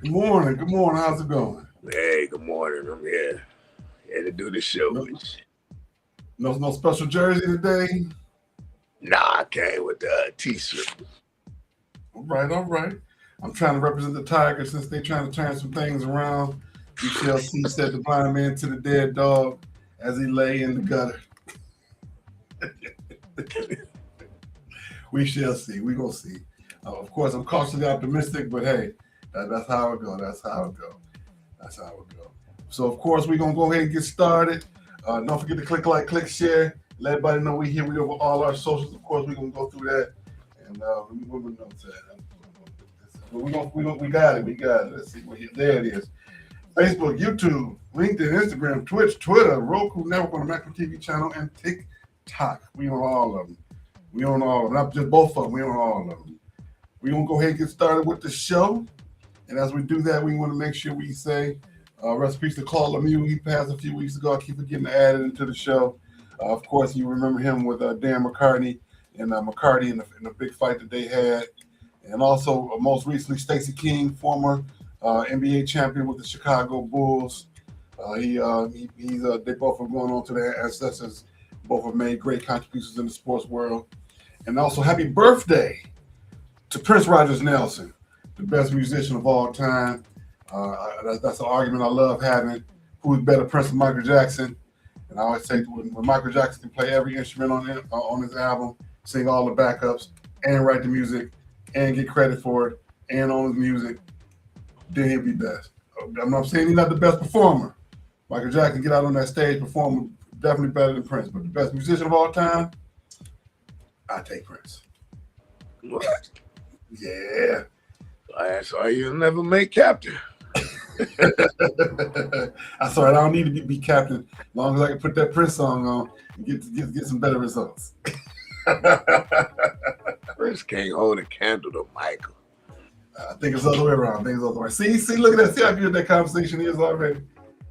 Good morning. Good morning. How's it going? Hey, good morning. I'm here. Here to do the show No, with no special jersey today. you. Nah, I came with the t-shirt. All right, all right. I'm trying to represent the Tigers since they're trying to turn some things around. We shall see, said the blind man to the dead dog as he lay in the gutter. We shall see. We gonna see. Of course, I'm cautiously optimistic, but hey, that's how it go. That's how it go. That's how it go. So of course, we're gonna go ahead and get started. Don't forget to click like, click share. Let everybody know we here. We over all our socials. Of course, we're gonna go through that. And what we gonna say? We got it. We got it. Let's see. There it is. Facebook, YouTube, LinkedIn, Instagram, Twitch, Twitter, Roku Network on the Macro TV channel, and TikTok. We on all of them. We on all of them. Not just both of them. We on all of them. We're going to go ahead and get started with the show. And as we do that, we want to make sure we say recipes to Claude Lemieux. He passed a few weeks ago. I keep forgetting to add it into the show. Of course, you remember him with Dan McCartney and McCarty in the big fight that they had. And also, most recently, Stacey King, former NBA champion with the Chicago Bulls. They both are going on to their ancestors. Both have made great contributions in the sports world. And also, happy birthday to Prince Rogers Nelson, the best musician of all time. That's an argument I love having. Who's better, Prince or Michael Jackson? And I always say when Michael Jackson can play every instrument on his album, sing all the backups, and write the music, and get credit for it, and on his music, then he'll be best. I'm not saying he's not the best performer. Michael Jackson get out on that stage, perform definitely better than Prince. But the best musician of all time, I take Prince. What? Yeah. That's why you'll never make captain. That's all right. I don't need to be captain as long as I can put that Prince song on and get some better results. Prince can't hold a candle to Michael. I think it's the other way around. See, look at that. See how good that conversation is already.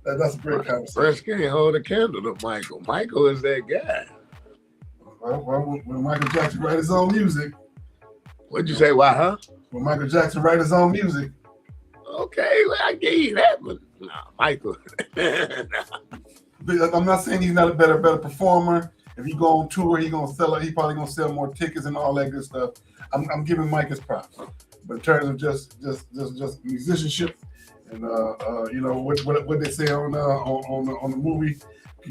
That's a great conversation. Prince can't hold a candle to Michael. Michael is that guy. Well, when Michael Jackson write his own music. What'd you say? Why, huh? When Michael Jackson write his own music. Okay, well, I gave you that, but no, Michael. I'm not saying he's not a better performer. If he go on tour, he probably gonna sell more tickets and all that good stuff. I'm giving Mike his props. But in terms of just musicianship and what they say on the movie,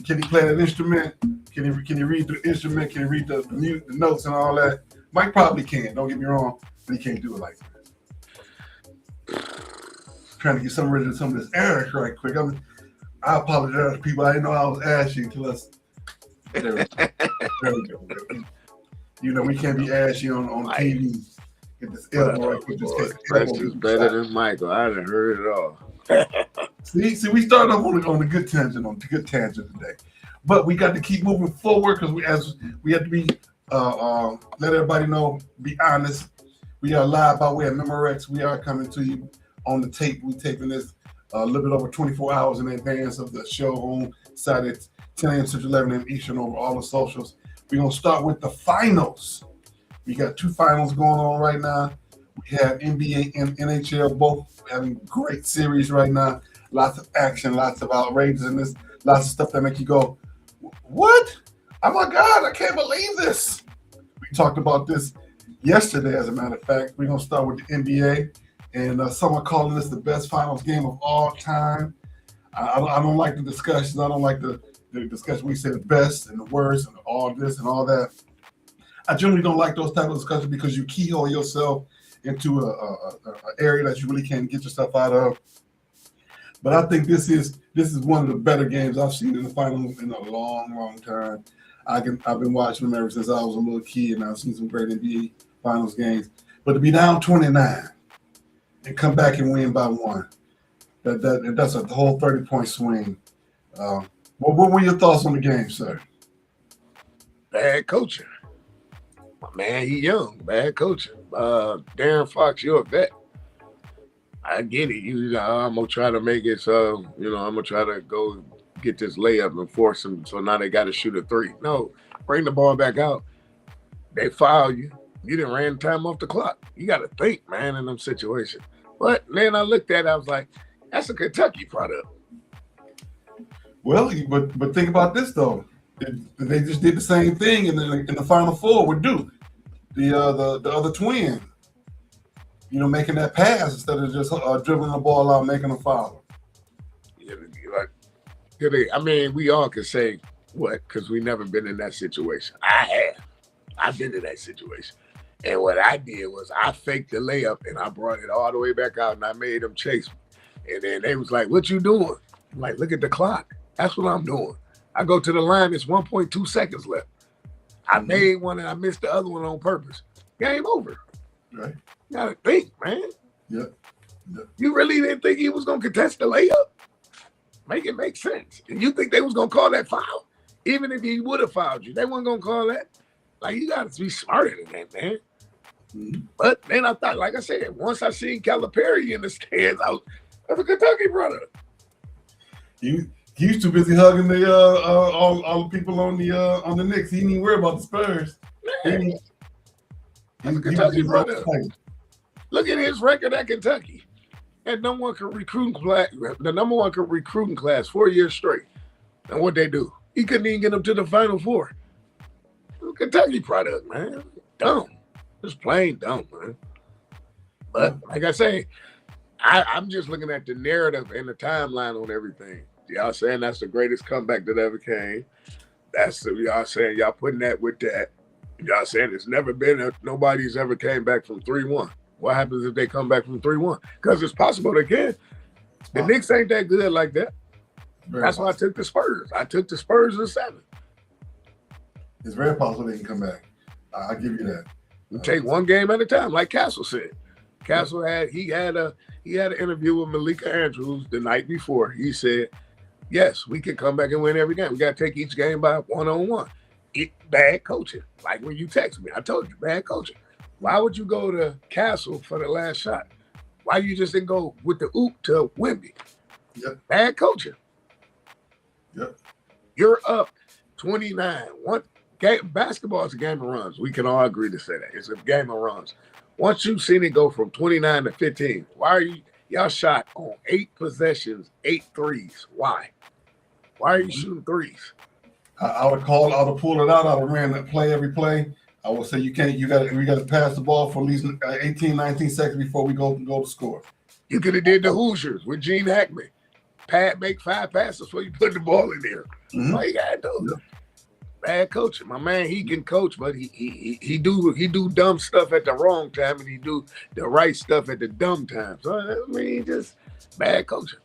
can he play that instrument? Can he read the instrument? Can he read the notes and all that? Mike probably can. Don't get me wrong, but he can't do it like that. Trying to get some rid of some of this Eric right quick. I apologize to people. I didn't know I was ashy until us. There we go. You know we can't be ashy on TV. Get this elbow right quick. That's just better than Michael. I done heard it all. See, we started off on a good tangent today, but we got to keep moving forward because we have to be let everybody know, be honest. We are live by way of Memorex. We are coming to you on the tape. We're taping this a little bit over 24 hours in advance of the show on Saturday, 10 a.m. Central, 11 a.m. Eastern over all the socials. We're going to start with the finals. We got two finals going on right now. We have NBA and NHL both having great series right now. Lots of action, lots of outrageousness, lots of stuff that make you go, what? Oh my God, I can't believe this. We talked about this yesterday, as a matter of fact. We're going to start with the NBA. And someone calling this the best finals game of all time. I don't like the discussions. I don't like the discussion. We say the best and the worst and all this and all that. I generally don't like those type of discussions because you keyhole yourself into a area that you really can't get yourself out of. But I think this is one of the better games I've seen in the finals in a long, long time. I've been watching them ever since I was a little kid, and I've seen some great NBA finals games. But to be down 29 and come back and win by one, that's a whole 30-point swing. What were your thoughts on the game, sir? Bad coaching. My man, he young. Bad coaching. Darren Fox, you're a vet. I get it. I'm gonna try to make it so, I'm gonna try to go get this layup and force them. So now they got to shoot a three. No, bring the ball back out. They foul you. You didn't ran time off the clock. You got to think, man, in them situations. But then I looked at it, I was like, that's a Kentucky product. Well, but think about this though. They just did the same thing in the Final Four with Duke, the other twin. Making that pass instead of just dribbling the ball out, making a foul. I mean, we all can say what, because we never been in that situation. I have. I've been in that situation. And what I did was I faked the layup and I brought it all the way back out and I made them chase me. And then they was like, what you doing? I'm like, look at the clock. That's what I'm doing. I go to the line, it's 1.2 seconds left. I made one and I missed the other one on purpose. Game over. Right. You gotta think, man. Yep. You really didn't think he was gonna contest the layup? Make it make sense. And you think they was gonna call that foul? Even if he would have fouled you, they weren't gonna call that. Like, you gotta be smarter than that, man. Mm-hmm. But then I thought, like I said, once I seen Calipari in the stands, that's a Kentucky brother. He was too busy hugging the all the people on the Knicks. He didn't even worry about the Spurs. Man, that's a Kentucky brother. Look at his record at Kentucky. And the number one recruiting class 4 years straight. And what they do? He couldn't even get them to the Final Four. Kentucky product, man. Dumb. Just plain dumb, man. But like I say, I'm just looking at the narrative and the timeline on everything. Y'all saying that's the greatest comeback that ever came. Y'all saying y'all putting that with that. Y'all saying it's never been nobody's ever came back from 3-1. What happens if they come back from 3-1? Because it's possible they can. The Knicks ain't that good like that. That's why I took the Spurs. I took the Spurs in 7. It's very possible they can come back. I'll give you that. You take one game at a time, like Castle said. Castle had an interview with Malika Andrews the night before. He said, yes, we can come back and win every game. We got to take each game by one-on-one. Bad coaching. Like when you text me, I told you, bad coaching. Why would you go to Castle for the last shot? Why you just didn't go with the oop to Wemby? Yep. Bad coaching. Yep. You're up 29. Basketball is a game of runs. We can all agree to say that. It's a game of runs. Once you've seen it go from 29 to 15, why are y'all shot on 8 possessions, 8 threes? Why? Why are you shooting threes? I would have pulled it out. I would have ran that play every play. I would say we got to pass the ball for at least 18, 19 seconds before we go to score. You could have did the Hoosiers with Gene Hackman. Make 5 passes before you put the ball in there. Mm-hmm. All you gotta do. Yeah. Bad coaching. My man, he can coach, but he do dumb stuff at the wrong time and he do the right stuff at the dumb time. So I mean, just bad coaching.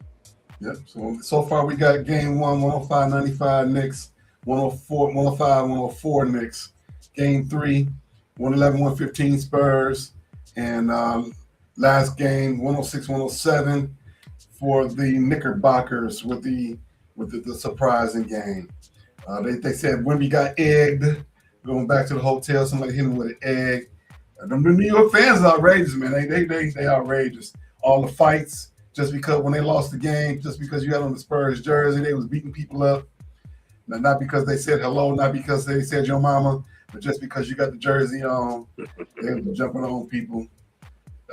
Yep. So far we got game 1, 105-95 Knicks, 105-104 Knicks. Game 3, 111-115 Spurs, and last game 106-107 for the Knickerbockers with the surprising game. They said Wemby got egged. Going back to the hotel, somebody hit him with an egg. The New York fans are outrageous, man. They outrageous. All the fights, just because when they lost the game, just because you had on the Spurs jersey, they was beating people up. Now, not because they said hello, not because they said your mama, but just because you got the jersey on, they were jumping on people.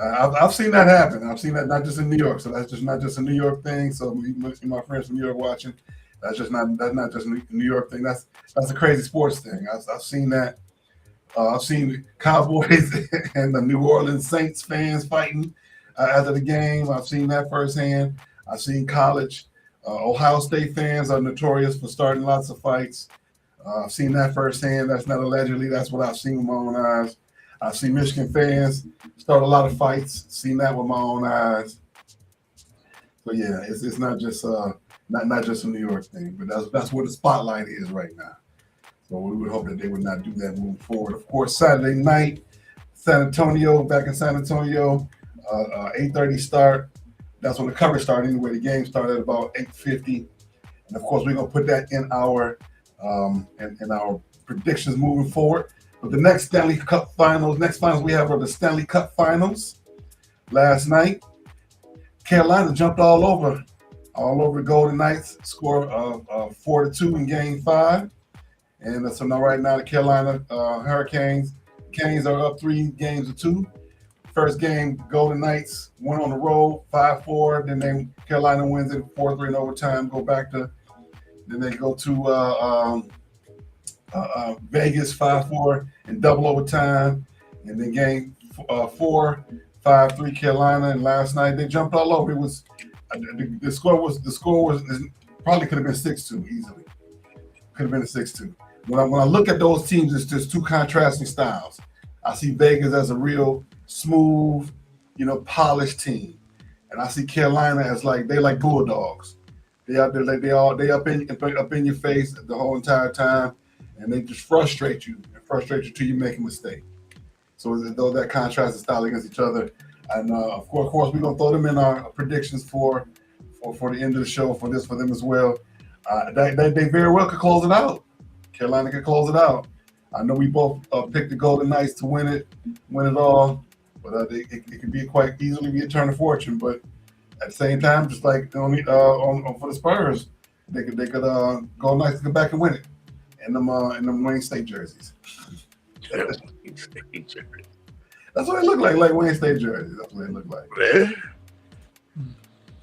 I've seen that happen. I've seen that not just in New York, so that's just not just a New York thing. So my friends from New York watching, that's not just a New York thing. That's a crazy sports thing. I've seen that. I've seen the Cowboys and the New Orleans Saints fans fighting after the game. I've seen that firsthand. I've seen college. Ohio State fans are notorious for starting lots of fights. I've seen that firsthand. That's not allegedly. That's what I've seen with my own eyes. I've seen Michigan fans start a lot of fights. Seen that with my own eyes. So yeah, it's not just not just a New York thing, but that's where the spotlight is right now. So we would hope that they would not do that moving forward. Of course, Saturday night, back in San Antonio, 8:30 start. That's when the coverage started. Anyway, the game started at about 8:50, and of course, we're gonna put that in our predictions moving forward. But the next Stanley Cup finals we have are the Stanley Cup finals. Last night, Carolina jumped all over the Golden Knights, score of 4-2 in Game 5, and so now right now the Carolina Hurricanes are up 3-2 First game, Golden Knights went on the road 5-4. Then Carolina wins it 4-3 in overtime. Then they go to Vegas 5-4 in double overtime. And then game 4, 5-3 Carolina. And last night they jumped all over. It was the score was probably could have been 6-2 easily. Could have been a 6-2. When I look at those teams, it's just two contrasting styles. I see Vegas as a real smooth, polished team, and I see Carolina as they like bulldogs. They out there, they up in your face the whole entire time, and they just frustrate you till you make a mistake. So it's as though that contrasting style against each other, and of course we're gonna throw them in our predictions for the end of the show for them as well. They very well could close it out. Carolina could close it out. I know we both picked the Golden Knights to win it all, but it could be quite easily be a turn of fortune. But at the same time, just like for the Spurs, they could Golden Knights to go back and win it in them Wayne State jerseys. That's what they look like Wayne State jerseys. That's what they look like.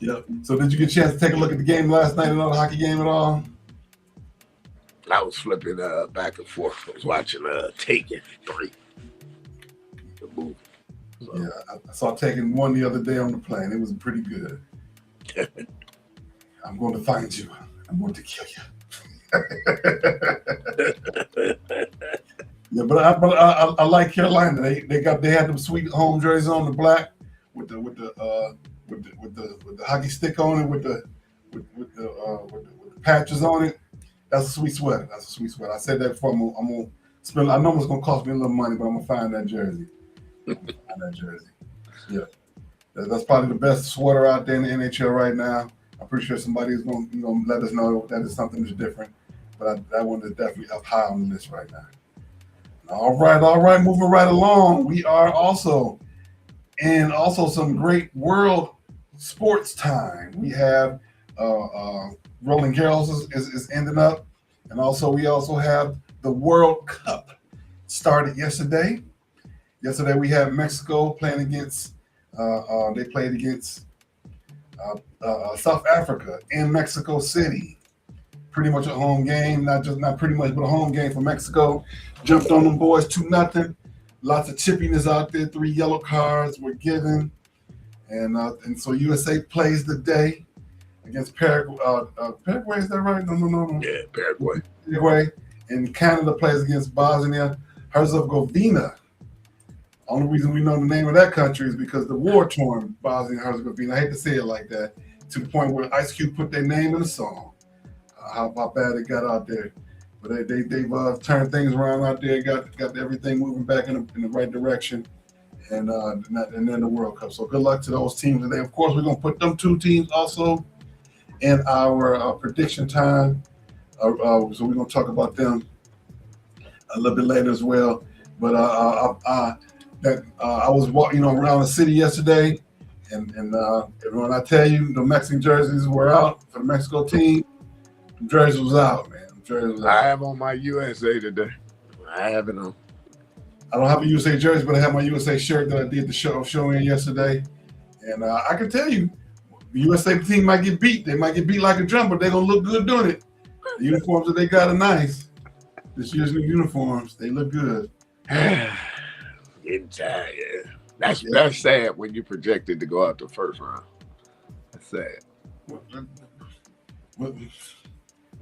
Yeah. So did you get a chance to take a look at the game last night, another hockey game at all? I was flipping back and forth. I was watching Taken 3. The movie. So. Yeah, I saw Taken 1 the other day on the plane. It was pretty good. I'm going to find you. I'm going to kill you. Yeah, but I like Carolina. They had them sweet home jerseys on, the black with the hockey stick on it, with the patches on it. That's a sweet sweater. I said that before. I'm gonna spend. I know it's gonna cost me a little money, but I'm gonna find that jersey. Yeah, that's probably the best sweater out there in the NHL right now. I'm pretty sure somebody is gonna let us know that is something that's different. But that one is definitely up high on the list right now. All right. Moving right along, we are also some great world sports time. We have Rolling Girls is ending up, and we also have the World Cup started yesterday. Yesterday we had Mexico playing against. They played against South Africa in Mexico City. Pretty much a home game, not pretty much, but a home game for Mexico. Jumped on them boys 2-0. Lots of chippiness out there. 3 yellow cards were given, and so USA plays the day against Paraguay. Paraguay, is that right? No. Yeah, Paraguay. And Canada plays against Bosnia-Herzegovina. Only reason we know the name of that country is because the war-torn Bosnia-Herzegovina. I hate to say it like that, to the point where Ice Cube put their name in the song. How bad it got out there. But they've turned things around out there, got everything moving back in the right direction, and then the World Cup. So good luck to those teams today. Of course, we're going to put them 2 teams also in our prediction time. So we're going to talk about them a little bit later as well. But I was walking around the city yesterday, and when I tell you the Mexican jerseys were out for the Mexico team, the jerseys was out, man. I have on my USA today. I have it on. I don't have a USA jersey, but I have my USA shirt that I did the show in yesterday. And I can tell you, the USA team might get beat. They might get beat like a drum, but they're going to look good doing it. The uniforms that they got are nice. This year's new uniforms, they look good. Getting tired. That's sad when you projected to go out the first round. That's sad. Well,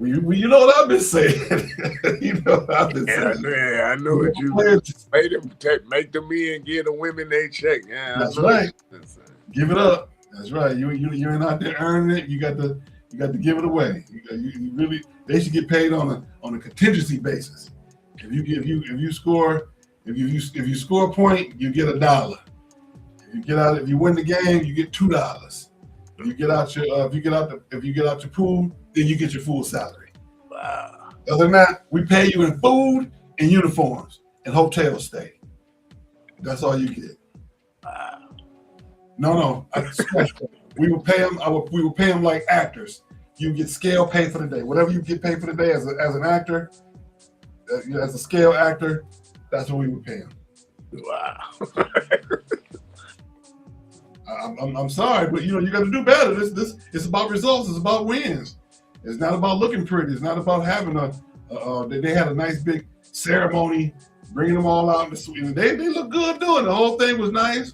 you know what I've been saying. You know what I've been saying. Yeah, I know what you made them make the men give the women they check. Yeah, that's right. Give it up. That's right. You ain't out there earning it. You got to give it away. You really, they should get paid on a contingency basis. If you score a point, you get $1. If you win the game, you get $2. If you get out your pool, then you get your full salary. Wow. Other than that, we pay you in food and uniforms and hotel stay. That's all you get. Wow. No. We will pay them. We will pay them like actors. You get scale pay for the day. Whatever you get paid for the day as an actor, as a scale actor, that's what we would pay them. Wow. I'm sorry, but you got to do better. This it's about results. It's about wins. It's not about looking pretty. It's not about having they had a nice big ceremony, bringing them all out in the suite. They look good doing it. The whole thing was nice,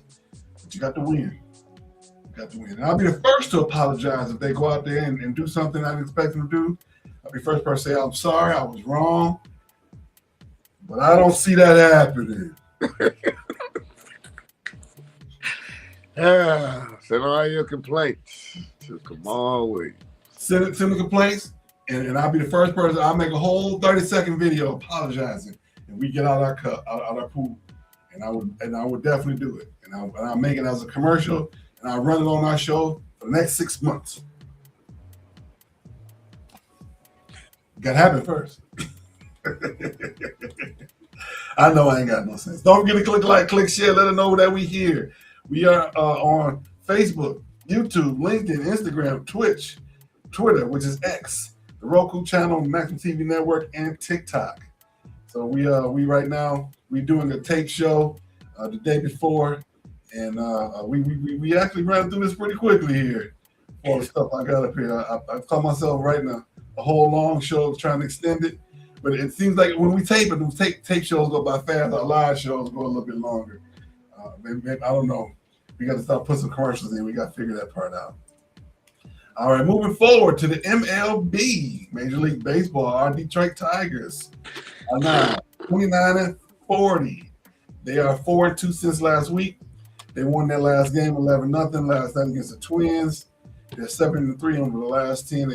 but you got to win. You got to win. And I'll be the first to apologize if they go out there and do something I didn't expect them to do. I'll be the first person to say, I'm sorry, I was wrong. But I don't see that happening. Send all your complaints to Kamau Felix. Send the complaints, and I'll be the first person. I'll make a whole 30-second video apologizing, and we get out our cup, out our pool, and I would definitely do it, and I'll make it as a commercial, and I'll run it on our show for the next 6 months. Got to happen first. I know I ain't got no sense. Don't forget to click like, click share. Let us know that we here. We are on Facebook, YouTube, LinkedIn, Instagram, Twitch, Twitter, which is X, the Roku channel, Maximum TV Network, and TikTok. So we right now doing a tape show the day before, and we actually ran through this pretty quickly here. All the stuff I got up here, I caught myself writing a whole long show trying to extend it, but it seems like when we tape it, those tape shows go by fast. Our live shows go a little bit longer. Maybe, I don't know. We got to start putting some commercials in. We got to figure that part out. All right, moving forward to the MLB, Major League Baseball. Our Detroit Tigers are now 29-40. They are 4-2 since last week. They won their last game 11-0 last night against the Twins. They're 7-3 over the last 10.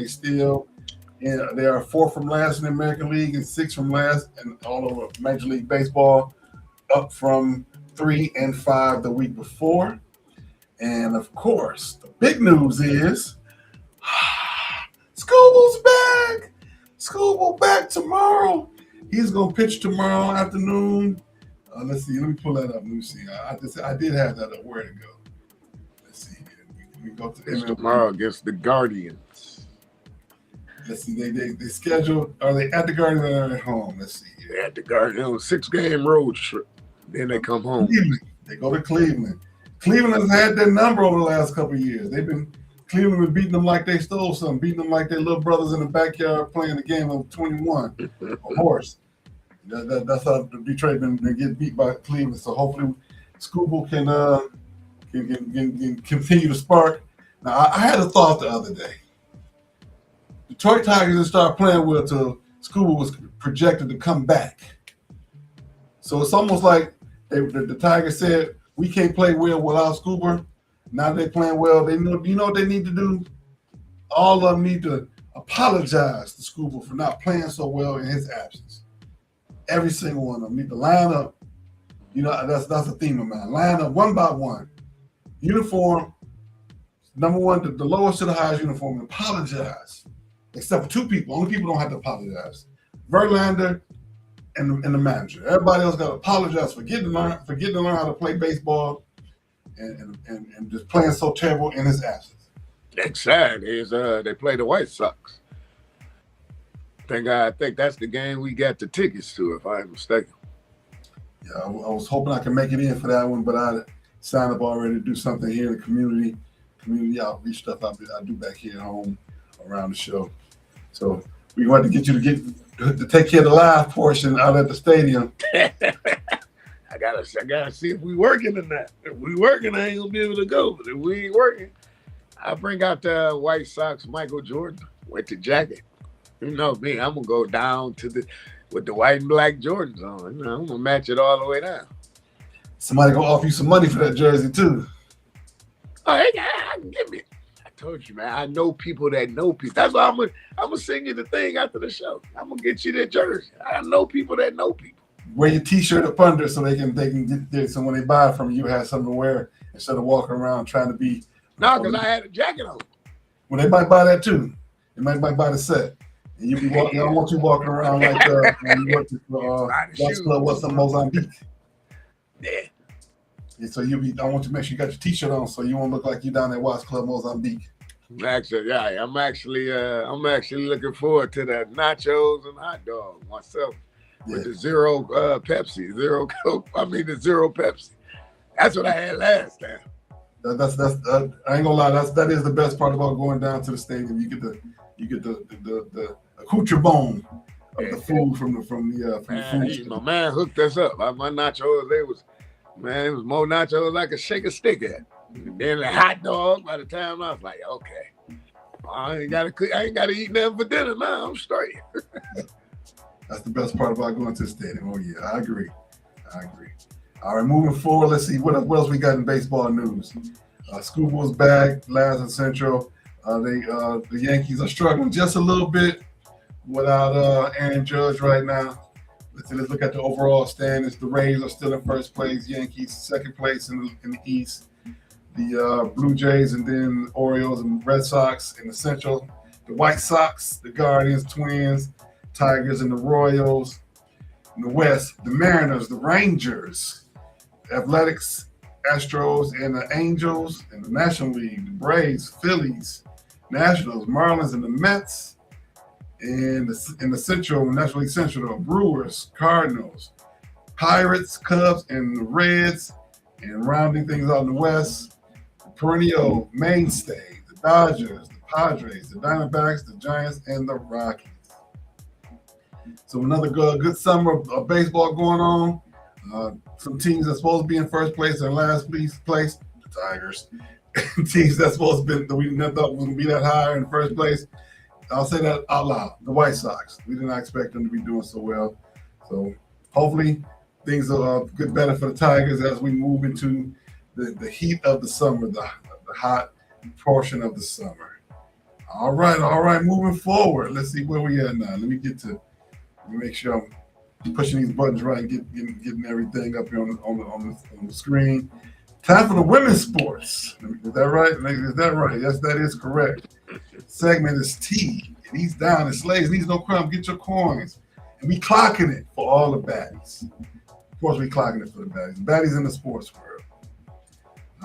They are 4 from last in the American League and 6 from last and all over Major League Baseball, up from 3 and 5 the week before. And of course, the big news is Scooble's back. Scooble back tomorrow. He's gonna pitch tomorrow afternoon. Let's see. Let me pull that up. Let me see. I did have that up. Where to go? Let's see. We go to it's tomorrow against the Guardians. Let's see. They scheduled. Are they at the Guardians or are they at home? Let's see. They're at the Guardians. 6-game road trip. Then they come home. Cleveland. They go to Cleveland. Cleveland has had their number over the last couple of years. Cleveland been beating them like they stole something, beating them like their little brothers in the backyard playing the game of 21. A horse. That's how Detroit been getting beat by Cleveland. So hopefully Scooble can continue to spark. Now I had a thought the other day. Detroit Tigers didn't start playing well till Scooble was projected to come back. So it's almost like the Tigers said, we can't play well without Scoober. Now they're playing well. They know, you know what they need to do? All of them need to apologize to Scoober for not playing so well in his absence. Every single one of them need to line up. You know, that's a theme of mine. Line up one by one. Uniform, number one, the lowest to the highest uniform, and apologize. Except for 2 people. Only people don't have to apologize. Verlander and the manager. Everybody else got to apologize for getting to learn how to play baseball and just playing so terrible in his absence. Next Saturday is they play the White Sox. I think that's the game we got the tickets to, if I'm mistaken. Yeah, I was hoping I could make it in for that one, but I signed up already to do something here in the community outreach stuff I do back here at home around the show. So we want to get you to take care of the live portion out at the stadium. I gotta see if we working or not. If we working, I ain't gonna be able to go. But if we ain't working, I'll bring out the White Sox Michael Jordan with the jacket. You know me, I'm gonna go down with the white and black Jordans on. You know, I'm gonna match it all the way down. Somebody gonna offer you some money for that jersey too. Oh, hey, give me. I told you, man. I know people that know people. That's why I'm gonna send you the thing after the show. I'm gonna get you that jersey. I know people that know people. Wear your T-shirt up under so they can get there. So when they buy it from you, have something to wear instead of walking around trying to be. No, because I had a jacket on. Well, they might buy that too. They might buy the set. And you be walking. I don't want you walking around like when you work at Watch Club what's in Mozambique. Yeah. And so I want you to make sure you got your T-shirt on so you won't look like you down at Watch Club Mozambique. Actually, yeah, I'm actually looking forward to the nachos and hot dog myself with the zero Pepsi, zero Coke. I mean the zero Pepsi. That's what I had last time. That's I ain't gonna lie. That is the best part about going down to the stadium. You get the accoutrement of the food from the food. My man hooked us up. My nachos, it was more nachos I could shake a stick at. And then the hot dog. By the time I was like, okay, I ain't gotta eat nothing for dinner now. I'm straight. That's the best part about going to the stadium. Oh yeah, I agree. All right, moving forward, let's see what else we got in baseball news. Scooble's back, Laz and Central. The Yankees are struggling just a little bit without Aaron Judge right now. Let's look at the overall standings. The Rays are still in first place. Yankees second place in the East. The Blue Jays and then the Orioles and Red Sox in the Central. The White Sox, the Guardians, Twins, Tigers, and the Royals. In the West, the Mariners, the Rangers, Athletics, Astros, and the Angels. In the National League, the Braves, Phillies, Nationals, Marlins, and the Mets. And in the Central, National League Central, the Brewers, Cardinals, Pirates, Cubs, and the Reds. And rounding things out in the West, the perennial mainstay, the Dodgers, the Padres, the Diamondbacks, the Giants, and the Rockies. So another good summer of baseball going on. Some teams that's supposed to be in first place and last place, the Tigers. Teams that's supposed to be that we never thought was going to be that high in the first place. I'll say that out loud. The White Sox. We did not expect them to be doing so well. So hopefully things will get better for the Tigers as we move into the heat of the summer, the hot portion of the summer. All right. Moving forward. Let's see where we at now. Let me make sure I'm pushing these buttons right and getting everything up here on the screen. Time for the women's sports. Is that right? Is that right? Yes, that is correct. Segment is T. And he's down and slaves. Needs no crumb. Get your coins. And we clocking it for all the baddies. Of course, we clocking it for the baddies. Baddies in the sports world.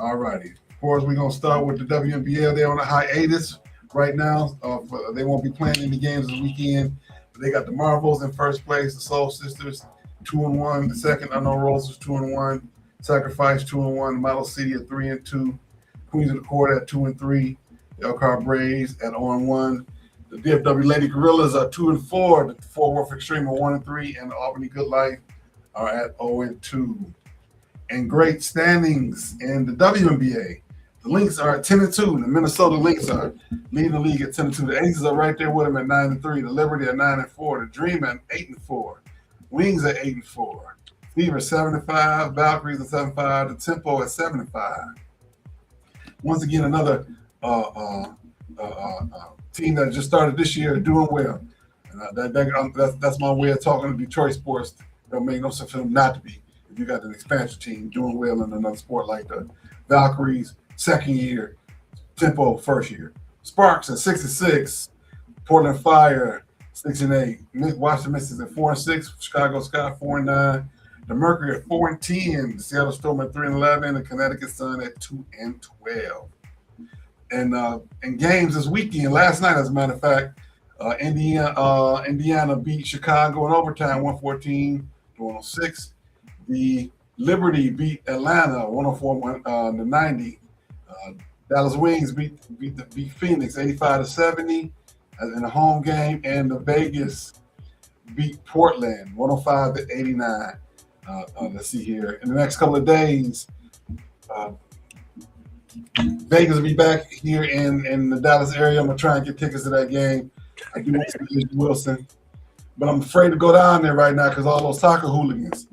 All righty. Of course, we're going to start with the WNBA. They're on a hiatus right now. They won't be playing any games this weekend. But they got the Marvels in first place. The Soul Sisters, 2-1. The second Unknown Roses, 2-1. Sacrifice, 2-1. Model City at 3-2. Queens of the Court at 2-3. The Elkhart Braves at 0-1. The DFW Lady Gorillas are 2-4. The Fort Worth Extreme are 1-3. And the Albany Good Life are at 0-2. And great standings in the WNBA. The Lynx are at 10-2. The Minnesota Lynx are leading the league at 10-2. The Aces are right there with them at 9-3. The Liberty at 9-4. The Dream at 8-4. Wings at 8-4. Fever 7-5. Valkyries at 7-5. The Tempo at 7-5. Once again, another team that just started this year doing well. And that's my way of talking to Detroit sports. Don't make no sense for them not to be. If you got an expansion team doing well in another sport like the Valkyries, second year, Tempo first year. Sparks at 6-6. Portland Fire 6-8. Washington Mystics at 4-6. Chicago Sky 4-9. The Mercury at 4-10. The Seattle Storm at 3-11. The Connecticut Sun at 2-12. And games this weekend, last night, as a matter of fact, Indiana beat Chicago in overtime, 114-106. The Liberty beat Atlanta, 104-90. Dallas Wings beat Phoenix, 85-70 in a home game, and the Vegas beat Portland, 105-89. Let's see here. In the next couple of days, Vegas will be back here in the Dallas area. I'm gonna try and get tickets to that game. I do want to see Wilson, but I'm afraid to go down there right now because all those soccer hooligans.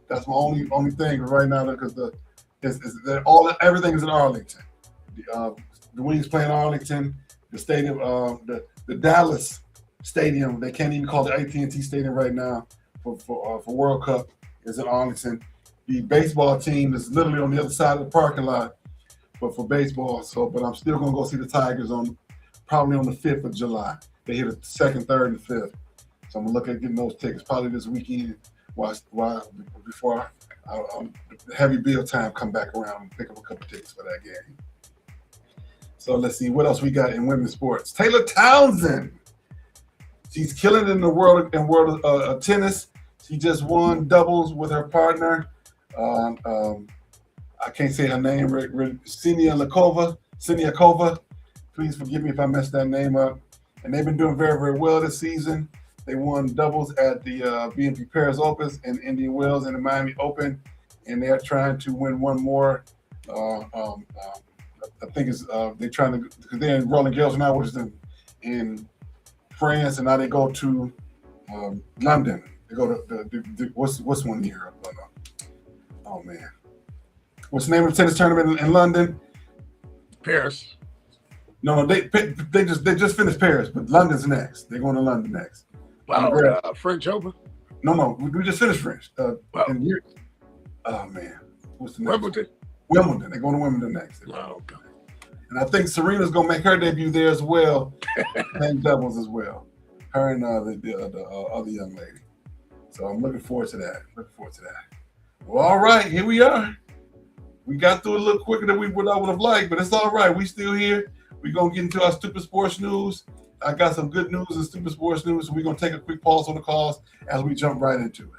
That's my only thing right now because everything is in Arlington. The Wings play in Arlington. The stadium, the Dallas stadium, they can't even call it AT&T Stadium right now for World Cup, is in Arlington. The baseball team is literally on the other side of the parking lot, but for baseball. But I'm still gonna go see the Tigers probably on the 5th of July. They hit the 2nd, 3rd, and 5th. So I'm gonna look at getting those tickets probably this weekend. Before the heavy bill time come back around and pick up a couple tickets for that game. So let's see what else we got in women's sports. Taylor Townsend, she's killing it in the world of tennis. She just won doubles with her partner. I I can't say her name. Siniakova. Please forgive me if I messed that name up. And they've been doing very, very well this season. They won doubles at the BNP Paris Open and Indian Wells and the Miami Open, and they're trying to win one more. I think it's they're trying to, because they're in Roland Garros now, which is in France, and now they go to London. They go to what's one year? Oh man, what's the name of the tennis tournament in London? Paris. No, they just finished Paris, but London's next. They're going to London next. French Open. No, we just finished French. Oh man, what's the next? Wimbledon. Wimbledon. They're going to Wimbledon next. Oh, okay. And I think Serena's going to make her debut there as well, playing doubles as well. Her and the other young lady. So I'm looking forward to that. Well, all right, here we are. We got through a little quicker than what I would have liked, but it's all right. We still here. We're going to get into our Stupid Sports News. I got some good news in Stupid Sports News, so we're going to take a quick pause on the calls as we jump right into it.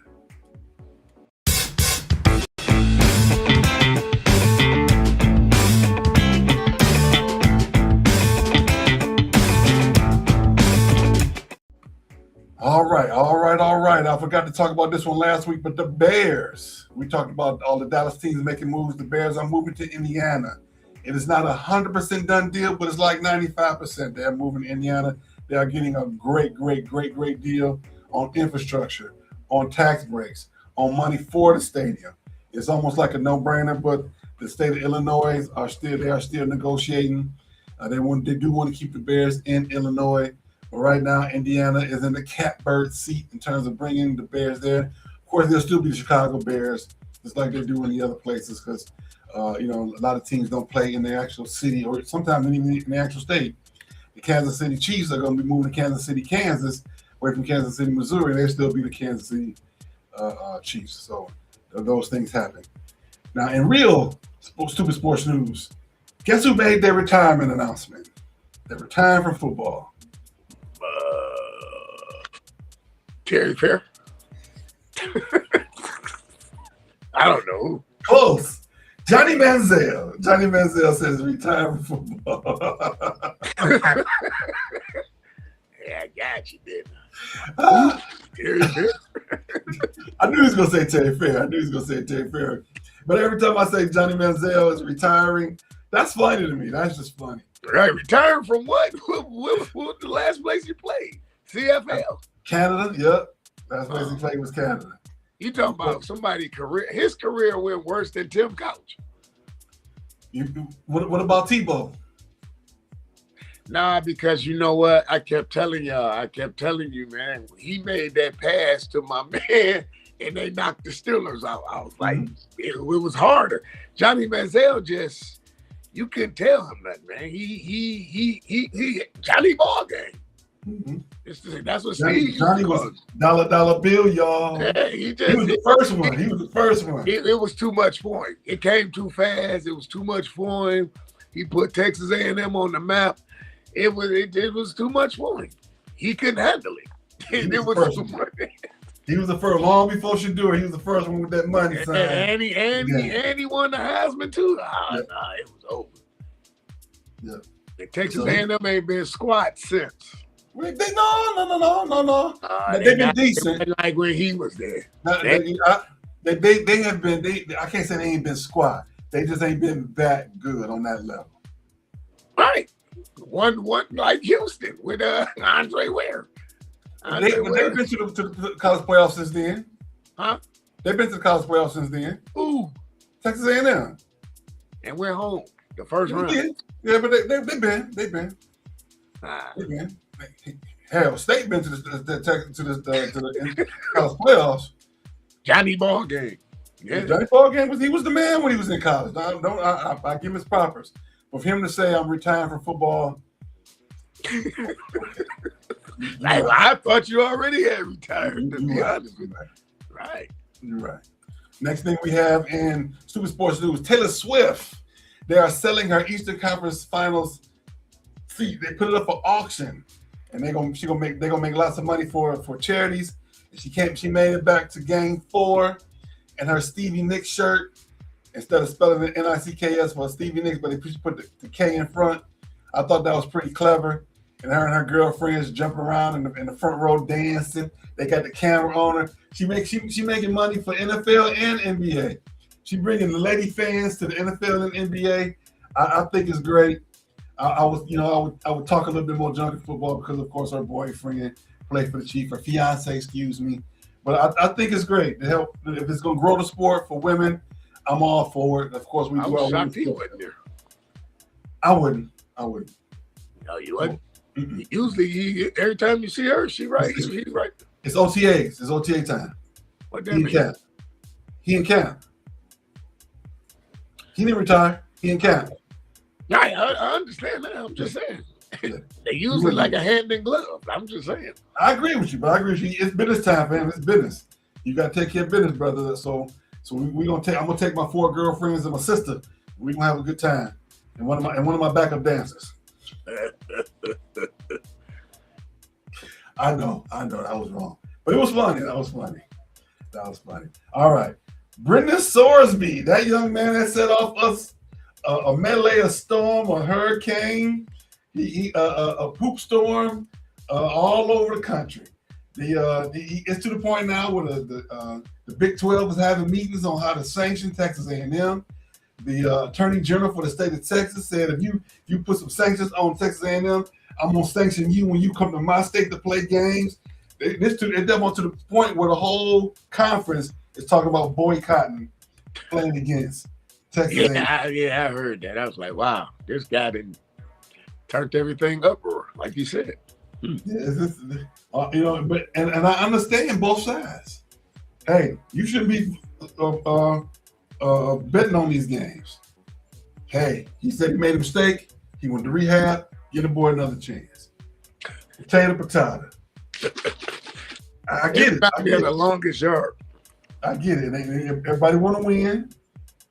All right. I forgot to talk about this one last week, but the Bears. We talked about all the Dallas teams making moves. The Bears are moving to Indiana. It is not 100% done deal, but it's like 95%. They're moving to Indiana. They are getting a great deal on infrastructure, on tax breaks, on money for the stadium. It's almost like a no-brainer, but the state of Illinois are still negotiating. They do want to keep the Bears in Illinois. But right now, Indiana is in the catbird seat in terms of bringing the Bears there. Of course, they'll still be the Chicago Bears, just like they do in the other places, because a lot of teams don't play in their actual city or sometimes even in the actual state. The Kansas City Chiefs are going to be moving to Kansas City, Kansas, away from Kansas City, Missouri. They'll still be the Kansas City Chiefs. So those things happen. Now, in real Stupid Sports News, guess who made their retirement announcement? They're retiring from football. Terry Fair. I don't know. Close. Johnny Manziel. Johnny Manziel says retire from football. Yeah, I got you, didn't Terry Fair. I knew he was going to say Terry Fair. But every time I say Johnny Manziel is retiring, that's funny to me. That's just funny. Right, retiring from what? What was the last place you played? CFL. Canada, yep. Last place he played was Canada. You talking about somebody's career? His career went worse than Tim Couch. What about Tebow? Nah, because you know what? I kept telling you, man, he made that pass to my man and they knocked the Steelers out. I was like, it was harder. Johnny Manziel just, you couldn't tell him nothing, man. He Johnny Ball game. Mm-hmm. That's what Johnny was dollar bill, y'all. Yeah, he was the first one. It was too much for him. It came too fast. It was too much for him. He put Texas A&M on the map. It was too much for him. He couldn't handle it. It was too much. He was the first, long before Shador. He was the first one with that money sign. And he won the Heisman too. Nah, it was over. Yeah. And Texas A&M ain't been squat since. No. They've been decent. Like when he was there. They have been. I can't say they ain't been squat. They just ain't been that good on that level. Right. One like Houston with Andre Ware. They've been to the college playoffs since then. Huh? They've been to the college playoffs since then. Ooh. Texas A&M. And we're home. The first round. Yeah, but they've been. They've been. Hell, State been to the college playoffs. Johnny Ball game. Yeah. Johnny Ball game he was the man when he was in college. I give him his propers. But for him to say I'm retiring from football, I thought you already had retired. To be honest with you. Right. You're right. Next thing we have in Stupid Sports News, Taylor Swift. They are selling her Eastern Conference Finals seat. They put it up for auction, and they're gonna make lots of money for charities. She made it back to Game 4, and her Stevie Nicks shirt instead of spelling it Nicks for Stevie Nicks, but they put the K in front. I thought that was pretty clever. And her girlfriends jumping around in the front row dancing. They got the camera on her. She making money for NFL and NBA. She bringing the lady fans to the NFL and NBA. I think it's great. I would talk a little bit more junkie football because of course her boyfriend played for the Chiefs, her fiance, excuse me. But I think it's great to help. If it's going to grow the sport for women, I'm all for it. Of course, we do. I was shocked he wasn't there. I wouldn't. No, you wouldn't. Usually, every time you see her, he's right. It's OTAs. It's OTA time. What that mean? He in camp. He didn't retire. He in camp. I understand that. I'm just saying. They use it like a hand in glove. I'm just saying. I agree with you. It's business time for him. It's business. You got to take care of business, brother. So I'm gonna take my 4 girlfriends and my sister. We're gonna have a good time. And one of my backup dancers. I know that was wrong, but it was funny. That was funny. All right, Brendan Sorsby, that young man that set off us a melee, a storm, a hurricane, a poop storm all over the country. It's to the point now where the Big 12 is having meetings on how to sanction Texas A&M. The Attorney General for the state of Texas said if you put some sanctions on Texas A&M, I'm gonna sanction you when you come to my state to play games. It's to the point where the whole conference is talking about boycotting playing against Texas A&M. Yeah, I heard that. I was like, wow, this guy done turned everything up, like you said. Yeah, but I understand both sides. Hey, you shouldn't be betting on these games. Hey, he said he made a mistake. He went to rehab. Give the boy another chance. Taylor Townsend. I get it. I get the longest yard. I get it. Everybody want to win.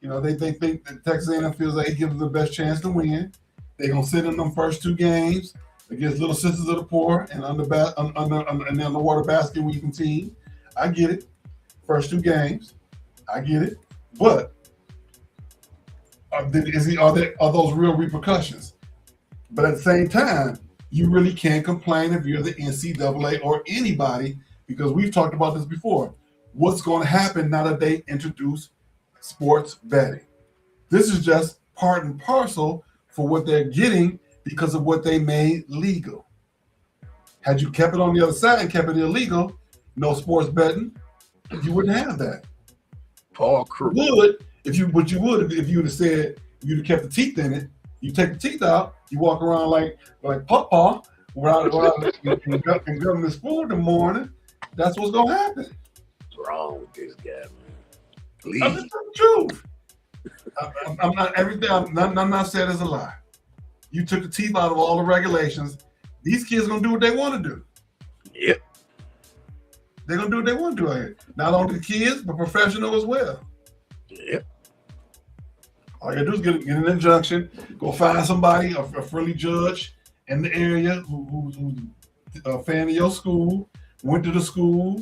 They think that Texas A&M feels like it gives them the best chance to win. They're gonna sit in them first 2 games against Little Sisters of the Poor and the underwater basket weaving team. I get it. First 2 games. I get it. But are those real repercussions? But at the same time, you really can't complain if you're the NCAA or anybody, because we've talked about this before. What's going to happen now that they introduce sports betting? This is just part and parcel for what they're getting because of what they made legal. Had you kept it on the other side and kept it illegal, no sports betting, you wouldn't have that. Paul Crew. You would if you would have said you'd have kept the teeth in it. You take the teeth out, you walk around like Papa without and government school in the morning. That's what's gonna happen. What's wrong with this guy, man? Please. I'm just telling the truth. I'm not everything. I'm not saying it's a lie. You took the teeth out of all the regulations. These kids gonna do what they want to do. Yep. They're gonna do what they want to do out here. Not only the kids, but professional as well. Yep. All you gotta do is get an injunction. Go find somebody, a friendly judge in the area who's a fan of your school, went to the school.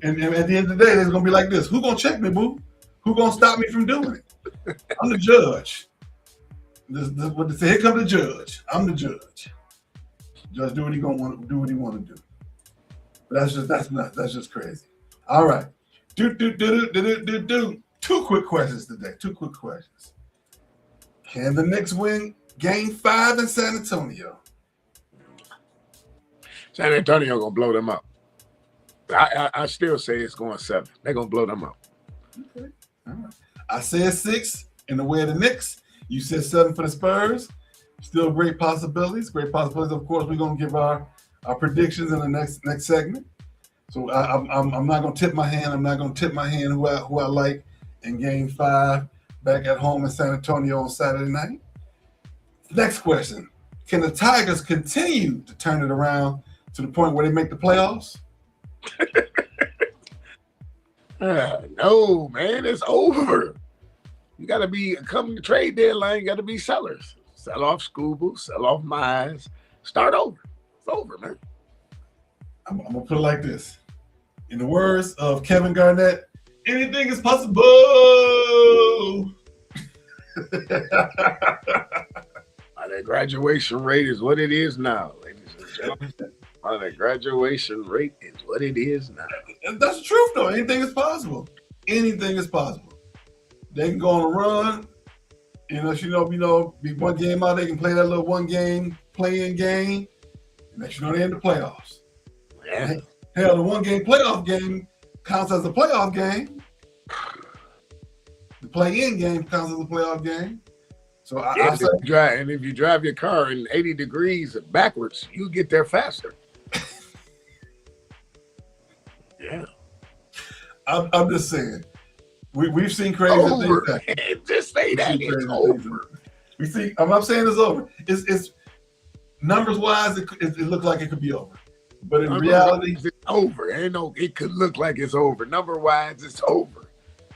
And at the end of the day, it's gonna be like this: who gonna check me, boo? Who gonna stop me from doing it? I'm the judge. This what they say. Here comes the judge. I'm the judge. Judge do what he gonna want to do. What he want to do. But that's just crazy. All right. Do. 2 quick questions today. 2 quick questions. Can the Knicks win Game 5 in San Antonio? San Antonio gonna blow them up. I still say it's going 7. They're gonna blow them up. Okay. All right. I said 6 in the way of the Knicks. You said 7 for the Spurs. Still great possibilities. Great possibilities. Of course, we're gonna give our predictions in the next segment. So I'm not gonna tip my hand. I'm not gonna tip my hand who I like in Game 5 back at home in San Antonio on Saturday night. Next question: can the Tigers continue to turn it around to the point where they make the playoffs? No, man, it's over. You got to be coming to trade deadline. You got to be sellers. Sell off Scooble, sell off Mize, start over. It's over, man. I'm gonna put it like this: in the words of Kevin Garnett, Anything is possible. The graduation rate is what it is now, ladies and gentlemen. The graduation rate is what it is now. And that's the truth, though. Anything is possible. Anything is possible. They can go on a run. Be one game out. They can play that little one game playing game. Next, they're in the playoffs. Yeah. Hell, the one game playoff game counts as a playoff game. The play-in game counts as a playoff game. So I say, if you drive your car in 80 degrees backwards, you get there faster. Yeah. I'm just saying. We've seen crazy things. Just say that it's over. I'm not saying it's over. It's numbers wise, it looks like it could be over. But in reality, it's over. It could look like it's over. Number wise, it's over.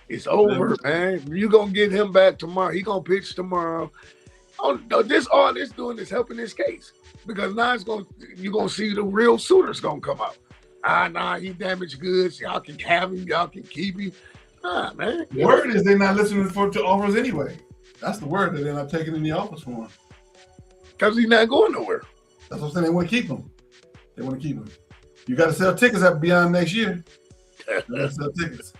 It's over, man. You're gonna get him back tomorrow. He gonna pitch tomorrow. All this doing is helping his case. Because now you're gonna see the real Sooners gonna come out. He damaged goods. Y'all can have him, y'all can keep him. Man. The word is they're not listening to offers anyway. That's the word that they're not taking any offers for him. Because he's not going nowhere. That's what I'm saying. They want to keep him. You got to sell tickets at beyond next year. You got to sell tickets.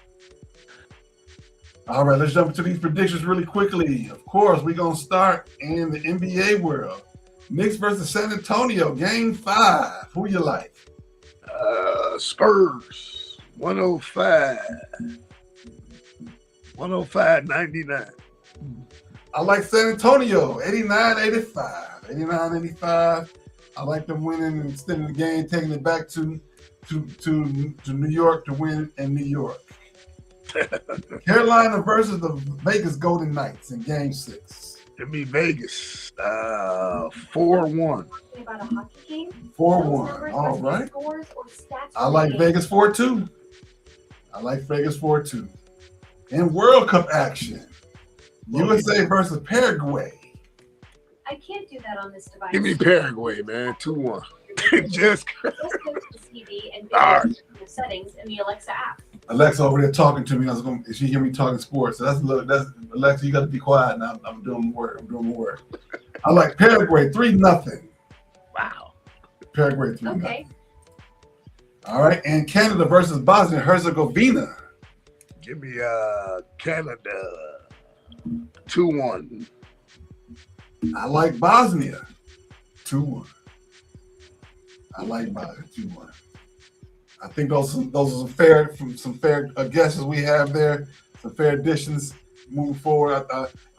All right, let's jump into these predictions really quickly. Of course, we're going to start in the NBA world. Knicks versus San Antonio, Game 5. Who you like? Spurs, 105. 105-99. I like San Antonio, 89-85. 89-85. I like them winning and extending the game, taking it back to New York to win in New York. Carolina versus the Vegas Golden Knights in Game 6. Give me Vegas, 4-1. 4-1. All right. I like Vegas 4-2. In World Cup action, USA versus Paraguay. I can't do that on this device. Give me Paraguay, man. 2-1. Just go to the TV and go to the settings in the Alexa app. Alexa over there talking to me. She hear me talking sports. So that's Alexa. You got to be quiet now. I'm doing the work. I like Paraguay 3-0. Wow. Paraguay 3-0. Okay. All right, and Canada versus Bosnia Herzegovina. Give me Canada 2-1. I like Bosnia 2-1. I like Bosnia 2-1. I think those are some fair guesses we have there. Some fair additions moving forward.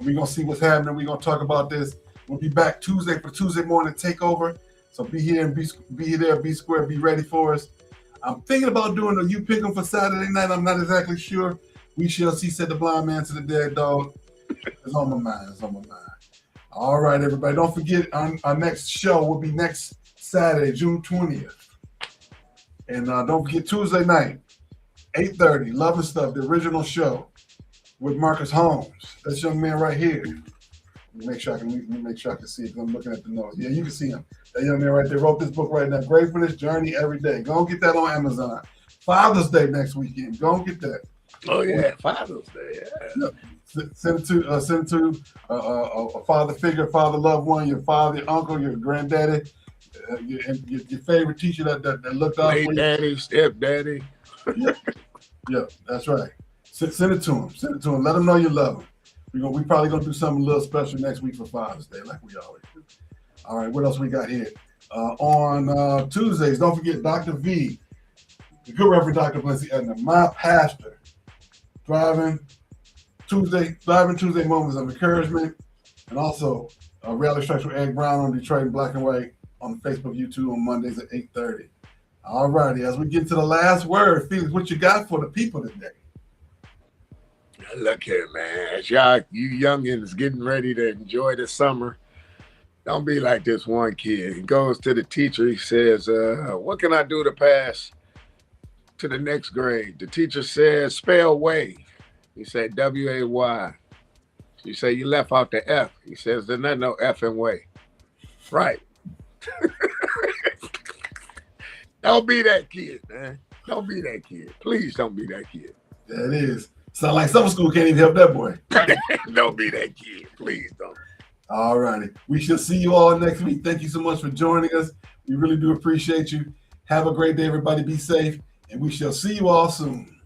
We're gonna see what's happening. We're gonna talk about this. We'll be back Tuesday for Tuesday morning takeover. So be here and be there, be square, be ready for us. I'm thinking about doing a You Pick 'em for Saturday night. I'm not exactly sure. We shall see, said the blind man to the dead dog. It's on my mind. All right, everybody. Don't forget, our next show will be next Saturday, June 20th. And don't forget Tuesday night, 8:30, Love and Stuff, the original show with Marcus Holmes. This young man right here. Let me make sure I can see it. I'm looking at the notes. Yeah, you can see him. That young man right there wrote this book right now. Great for this journey every day. Go and get that on Amazon. Father's Day next weekend. Go and get that. Oh yeah, Father's Day. Yeah. Send it to a father figure, father loved one, your father, your uncle, your granddaddy, your favorite teacher that looked out for you. Daddy, stepdaddy. Yeah, that's right. Send it to him. Let him know you love him. We probably gonna do something a little special next week for Father's Day, like we always do. All right, what else we got here? On Tuesdays, don't forget Dr. V, the good Reverend Dr. Valencia Edna, my pastor, driving Tuesday moments of encouragement, and also Reality Strikes with Ed Brown on Detroit in Black and White on Facebook, YouTube on Mondays at 8:30. All righty, as we get to the last word, Felix, what you got for the people today? Look here, man. As you youngins getting ready to enjoy the summer, don't be like this one kid. He goes to the teacher. He says, what can I do to pass to the next grade? The teacher says, spell way. He said, W-A-Y. She said, you left out the F. He says, there's not no F in way. Right. Don't be that kid, man. Don't be that kid. Please don't be that kid. That is. Sound like summer school can't even help that boy. Don't be that kid. Please don't. All righty. We shall see you all next week. Thank you so much for joining us. We really do appreciate you. Have a great day, everybody. Be safe, and we shall see you all soon.